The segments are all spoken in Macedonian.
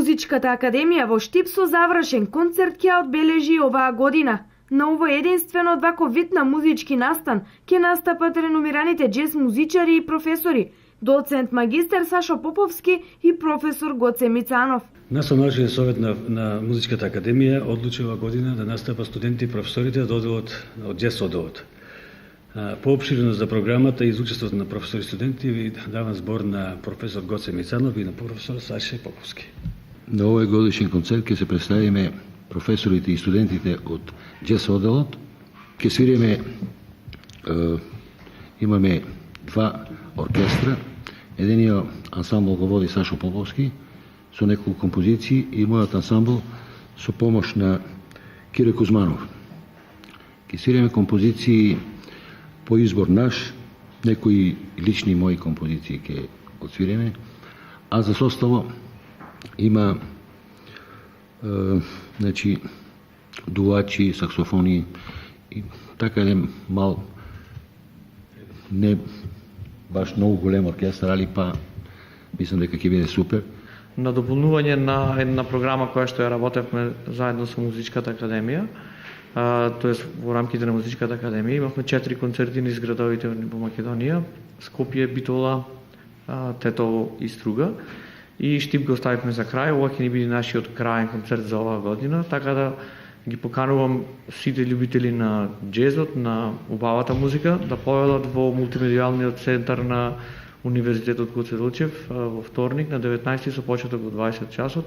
Музичката академија во Штип со завршен концерт ќе одбележи оваа година. На овој единствено вако вид на музички настан ќе настапат реномираните джез музичари и професори, доцент магистер Сашо Поповски и професор Гоце Мицанов. Националниот совет на Музичката академија одлучи оваа година да настапат студенти и професорите од одделот од джез одделот. Поопширено за програмата и за учеството на професори и студенти ви давам збор на професор Гоце Мицанов и на професор Сашо Поповски. На овој годишен концерт ќе се представиме професорите и студентите од джез одделот. Ќе свириме, имаме два оркестра. Единиот ансамбл го води Сашо Поповски со неколку композиции и мојот ансамбл со помош на Кире Кузманов. Ќе свириме композиции по избор наш, некои лични мои композиции ќе отсвириме, а за составо има дувачи, саксофони и така еден мал, не баш многу голем оркестар, али па мислам дека ќе биде супер. На дополнување на една програма која што ја работевме заедно со Музичката академија, тоест во рамките на Музичката академија, имавме 4 концерти низ градовите во Македонија, Скопје, Битола, Тетово и Струга. И Штип го оставивме за крај, ова ќе ни биде нашиот крајен концерт за оваа година, така да ги поканувам сите љубители на джезот, на убавата музика, да поведат во мултимедијалниот центар на Универзитетот Гоце Делчев во вторник на 19 со почеток во 20 часот.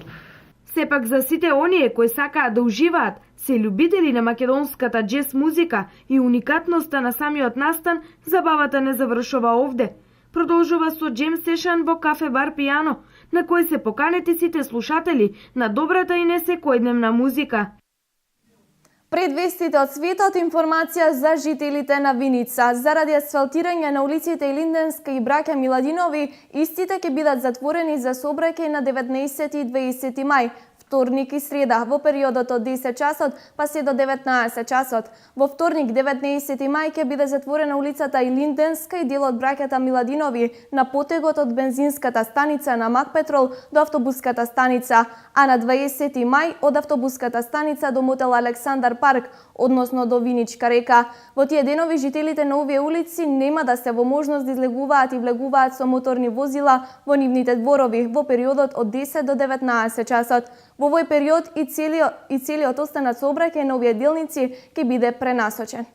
Сепак за сите оние кои сакаат да уживаат, се љубители на македонската джез музика и уникатноста на самиот настан, забавата не завршува овде. Продолжува со джем сешан во кафе бар Пијано, на кој се поканети сите слушатели на добрата и несекојдневна музика. Пред вестите од светот, информација за жителите на Виница. Заради асфалтирање на улиците Илинденска и браќа Миладинови, истите ќе бидат затворени за сообраќај на 19 и 20 мај. Вторник и среда, во периодот од 10 часот па се до 19 часот. Во вторник 19 мај ќе биде затворена улицата Илинденска и дел од браќата Миладинови на потегот од бензинската станица на Макпетрол до автобуската станица, а на 20 мај од автобуската станица до мотел Александар парк, односно до Виничка река. Во тие денови жителите на овие улици нема да се во можност да излегуваат и влегуваат со моторни возила во нивните дворови во периодот од 10 до 19 часот. Во овој период и целиот останат сообраќај на овие делници ќе биде пренасочен.